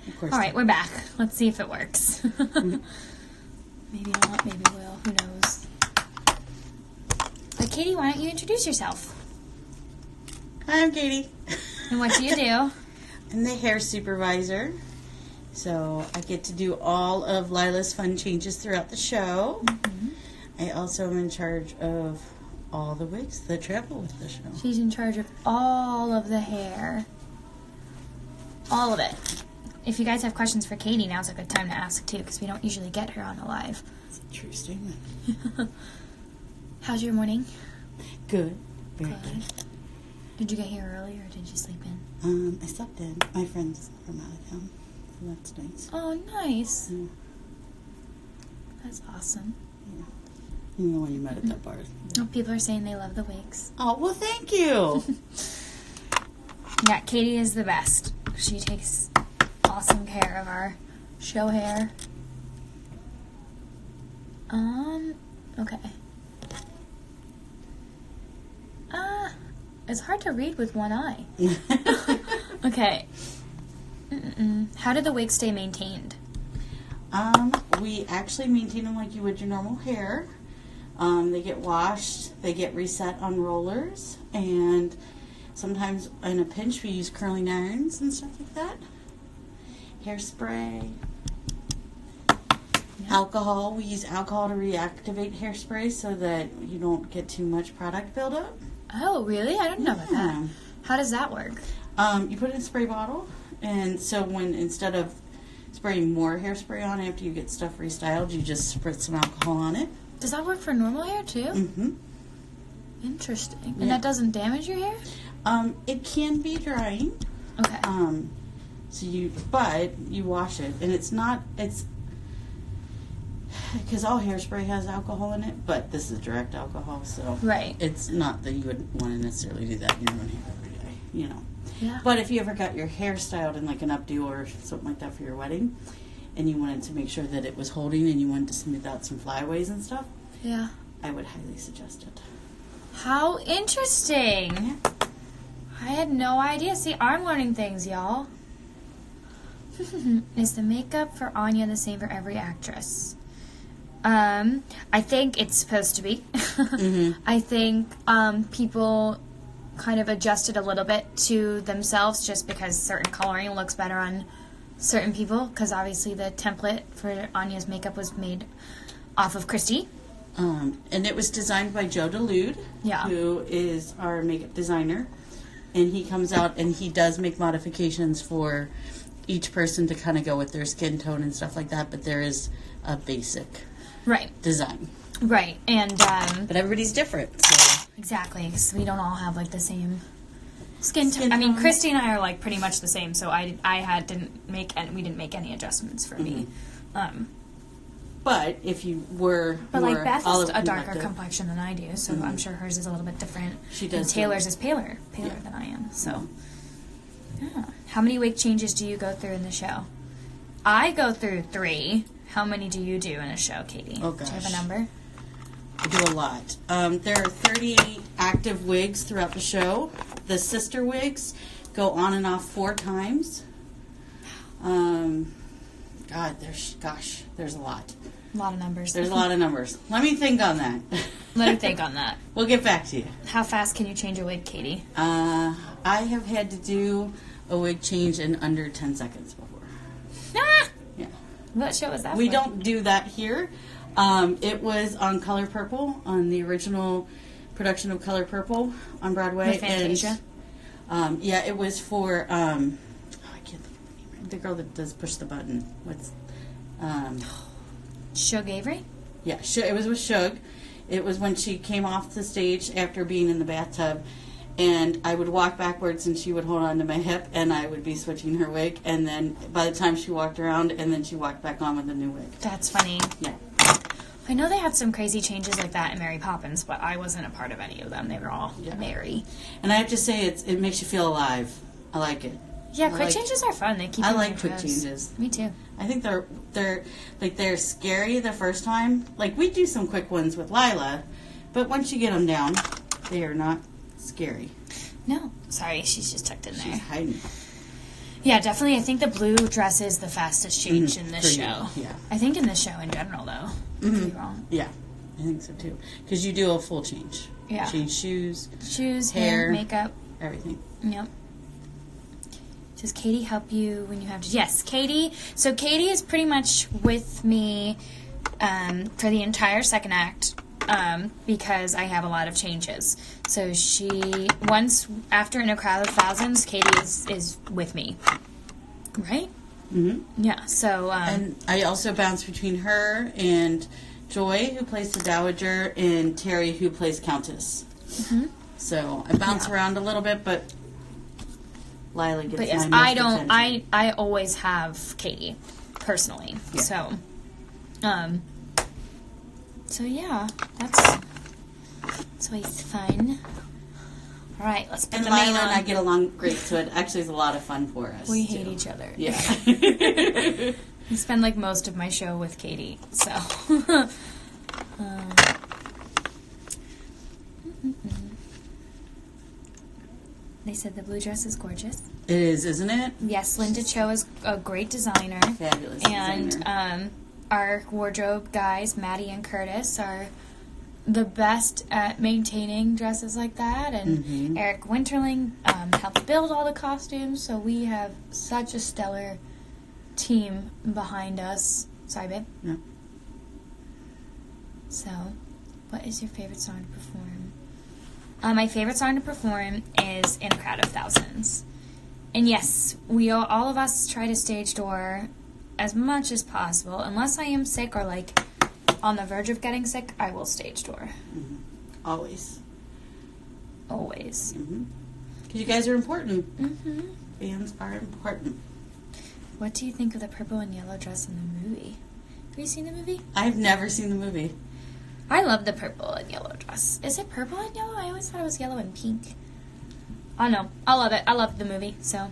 Of course. All right, we're back. Let's see if it works. Maybe not, maybe will. Who knows? But Katie, why don't you introduce yourself? Hi, I'm Katie. And what do you do? I'm the hair supervisor. So I get to do all of Lila's fun changes throughout the show. Mm-hmm. I also am in charge of all the wigs that travel with the show. She's in charge of all of the hair. All of it. If you guys have questions for Katie, now's a good time to ask too, because we don't usually get her on the live. That's a true statement. How's your morning? Good. Very good. Did you get here early or did you sleep in? I slept in. My friend's from out of town. So that's nice. Oh, nice. Yeah. That's awesome. Yeah. You know when you met at that bar. Oh, people are saying they love the wigs. Oh, well, thank you. Yeah, Katie is the best. She takes awesome care of our show hair. Okay. It's hard to read with one eye. Okay. How do the wigs stay maintained? We actually maintain them like you would your normal hair. They get washed, they get reset on rollers, and sometimes in a pinch we use curling irons and stuff like that. Hairspray. Yeah. Alcohol. We use alcohol to reactivate hairspray so that you don't get too much product buildup. Oh, really? I didn't know about that. How does that work? You put it in a spray bottle, and so when instead of spraying more hairspray on after you get stuff restyled, you just spritz some alcohol on it. Does that work for normal hair too? Mm-hmm. Interesting. Yeah. And that doesn't damage your hair? It can be drying. Okay. But you wash it, and it's because all hairspray has alcohol in it, but this is direct alcohol, so right. It's not that you would want to necessarily do that in your own hair every day, you know. Yeah. But if you ever got your hair styled in like an updo or something like that for your wedding, and you wanted to make sure that it was holding and you wanted to smooth out some flyaways and stuff, yeah, I would highly suggest it. How interesting. Yeah. I had no idea. See, I'm learning things, y'all. Is the makeup for Anya the same for every actress? I think it's supposed to be. Mm-hmm. I think people kind of adjusted a little bit to themselves just because certain coloring looks better on certain people, because obviously the template for Anya's makeup was made off of Christy. And it was designed by Joe DeLude, who is our makeup designer. And he comes out and he does make modifications for each person to kind of go with their skin tone and stuff like that. But there is a basic design. Right. And but everybody's different. So. Exactly, because we don't all have like the same skin tone. I mean, Christy and I are like pretty much the same. So we didn't make any adjustments for me. But if you were, but like Beth has a darker complexion than I do, so I'm sure hers is a little bit different. She does. And Taylor's is paler than I am. So, yeah. How many wig changes do you go through in the show? I go through 3. How many do you do in a show, Katie? Oh gosh. Do you have a number? I do a lot. There are 38 active wigs throughout the show. The sister wigs go on and off 4 times. There's a lot. A lot of numbers. There's a lot of numbers. Let me think on that. Let me think on that. We'll get back to you. How fast can you change a wig, Katie? I have had to do a wig change in under 10 seconds before. Ah! Yeah. What show was that We for? don't do that here. It was on Color Purple, on the original production of Color Purple on Broadway. With Fantasia? And, it was for, I can't think of the name right. The girl that does Push the Button. What's, Shug Avery? Yeah, it was with Shug. It was when she came off the stage after being in the bathtub, and I would walk backwards and she would hold on to my hip, and I would be switching her wig, and then by the time she walked around, and then she walked back on with a new wig. That's funny. Yeah. I know they had some crazy changes like that in Mary Poppins, but I wasn't a part of any of them. They were all Mary. And I have to say, it makes you feel alive. I like it. Yeah, quick changes are fun. They keep. I like quick changes. Me too. I think they're scary the first time. Like, we do some quick ones with Lila, but once you get them down, they are not scary. No, sorry, she's just tucked in there. She's hiding. Yeah, definitely. I think the blue dress is the fastest change in this show. Yeah. I think in this show in general, though. Could be wrong. Yeah, I think so too. Because you do a full change. Yeah. Change shoes, hair, makeup, everything. Yep. Does Katie help you when you have to? Yes, Katie. So Katie is pretty much with me for the entire second act because I have a lot of changes. So once after In a Crowd of Thousands, Katie is with me. Right? Mm-hmm. Yeah, so... and I also bounce between her and Joy, who plays the Dowager, and Terry, who plays Countess. Mm-hmm. So I bounce around a little bit, but Lila gets my most attention. I always have Katie, personally. Yeah. So yeah, that's always fun. All right, let's put the Lila on. and I get along great, so it actually is a lot of fun for us. We hate each other. Yeah. I spend like most of my show with Katie, so. They said the blue dress is gorgeous. It is, isn't it? Yes, Linda Cho is a great designer. Fabulous designer. And our wardrobe guys, Maddie and Curtis, are the best at maintaining dresses like that. And Eric Winterling helped build all the costumes, so we have such a stellar team behind us. Sorry, babe. No. So, what is your favorite song to perform? My favorite song to perform is In a Crowd of Thousands. And yes, all of us try to stage door as much as possible. Unless I am sick or like on the verge of getting sick, I will stage door. Mm-hmm. Always. Always. Because you guys are important. Fans are important. What do you think of the purple and yellow dress in the movie? Have you seen the movie? I've never seen the movie. I love the purple and yellow dress. Is it purple and yellow? I always thought it was yellow and pink. I don't know. I love it. I love the movie, so.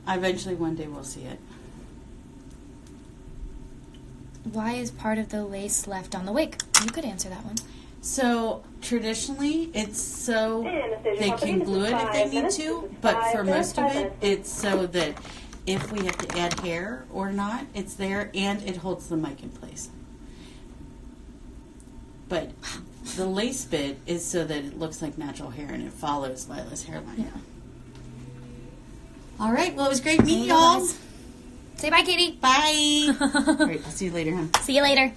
Eventually one day we'll see it. Why is part of the lace left on the wig? You could answer that one. So, traditionally, it's so they can glue it if they need to, but for most of it, it's so that if we have to add hair or not, it's there, and it holds the mic in place. But the lace bit is so that it looks like natural hair and it follows Lila's hairline. Yeah. All right. Well, it was great meeting y'all. Say bye, Katie. Bye. All right. I'll see you later, huh? See you later.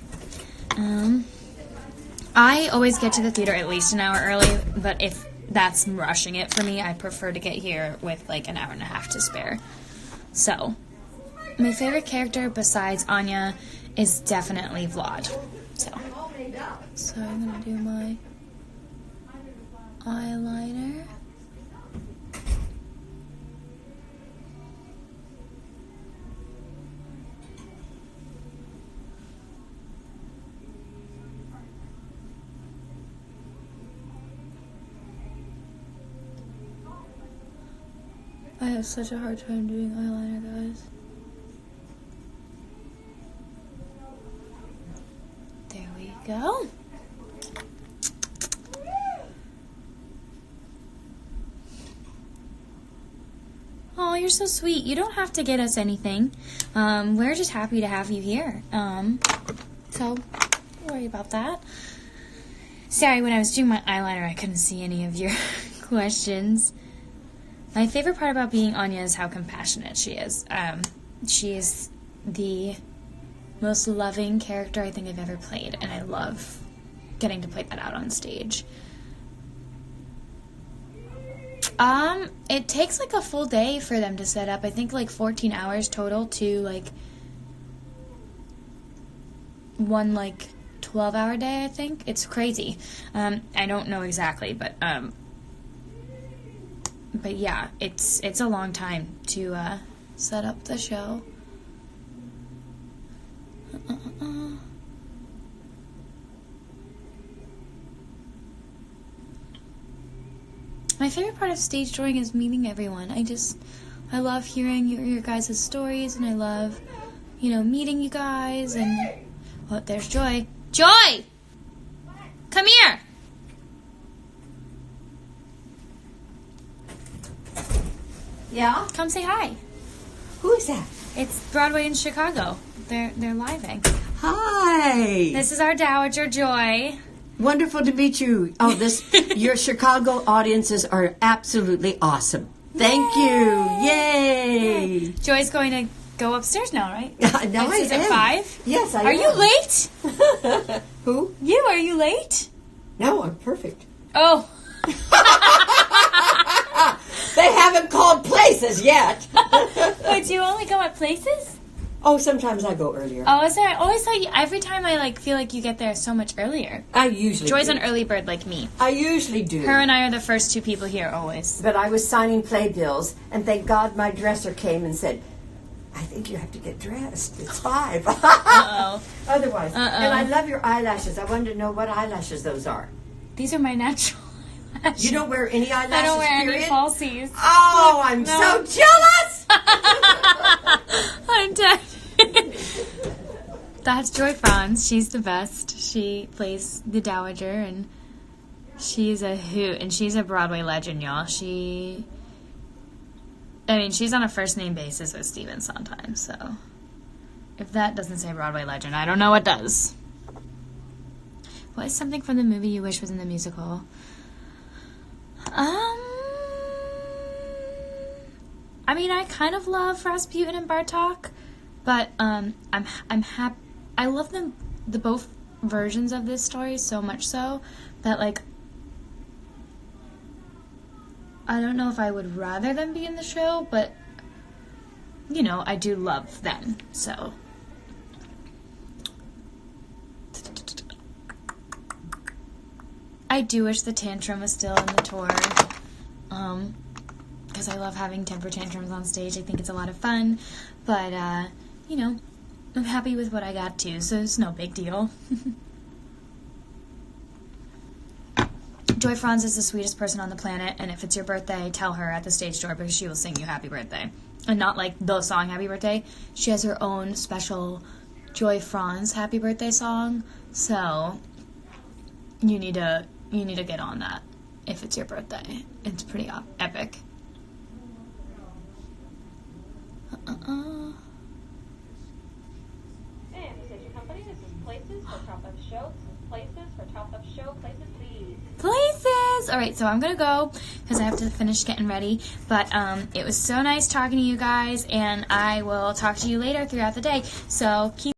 I always get to the theater at least an hour early, but if that's rushing it for me, I prefer to get here with like an hour and a half to spare. So, my favorite character besides Anya is definitely Vlad. So I'm going to do my eyeliner. I have such a hard time doing eyeliner, guys. There we go. Oh, you're so sweet. You don't have to get us anything. We're just happy to have you here. So, don't worry about that. Sorry, when I was doing my eyeliner, I couldn't see any of your questions. My favorite part about being Anya is how compassionate she is. She is the most loving character I think I've ever played, and I love getting to play that out on stage. It takes like a full day for them to set up. I think like 14 hours total to like one like 12-hour day, I think. It's crazy. I don't know exactly, but yeah, it's a long time to set up the show. My favorite part of stage drawing is meeting everyone. I love hearing your guys' stories, and I love, meeting you guys, and... Oh, there's Joy. Joy! Come here! Yeah? Come say hi. Who is that? It's Broadway in Chicago. They're living. Hi. This is our Dowager Joy. Wonderful to meet you. Oh, your Chicago audiences are absolutely awesome. Thank you. Yay. Joy's going to go upstairs now, right? No, Is it 5? Yes, I am. Are you late? Who? You, are you late? No, I'm perfect. Oh. They haven't called places yet. Wait, do you only go at places? Oh, sometimes I go earlier. Oh, is there? I always thought every time I feel like you get there so much earlier. I usually Joy's do. an early bird like me. I usually do. Her and I are the first 2 people here always. But I was signing playbills, and thank God my dresser came and said, I think you have to get dressed. It's 5. Uh-oh. Otherwise. And I love your eyelashes. I wanted to know what eyelashes those are. These are my natural eyelashes. You don't wear any eyelashes, I don't wear period? any falsies. Oh, I'm so jealous! I'm dead. That's Joy Franz. She's the best. She plays the Dowager, and she's a hoot, and she's a Broadway legend, y'all. She's on a first-name basis with Stephen Sondheim, so if that doesn't say Broadway legend, I don't know what does. What is something from the movie you wish was in the musical? I kind of love Rasputin and Bartok, but I'm happy. I love the both versions of this story so much so that I don't know if I would rather them be in the show, but I do love them. So I do wish the tantrum was still in the tour. Because I love having temper tantrums on stage. I think it's a lot of fun. But, I'm happy with what I got too, so it's no big deal. Joy Franz is the sweetest person on the planet, and if it's your birthday, tell her at the stage door because she will sing you happy birthday. And not like the song Happy Birthday. She has her own special Joy Franz happy birthday song. So you need to get on that if it's your birthday. It's pretty epic. And station company, this is Places for Top of Show. This is Places for Top of Show. Places, please. Places! Alright, so I'm gonna go because I have to finish getting ready. But it was so nice talking to you guys, and I will talk to you later throughout the day. So keep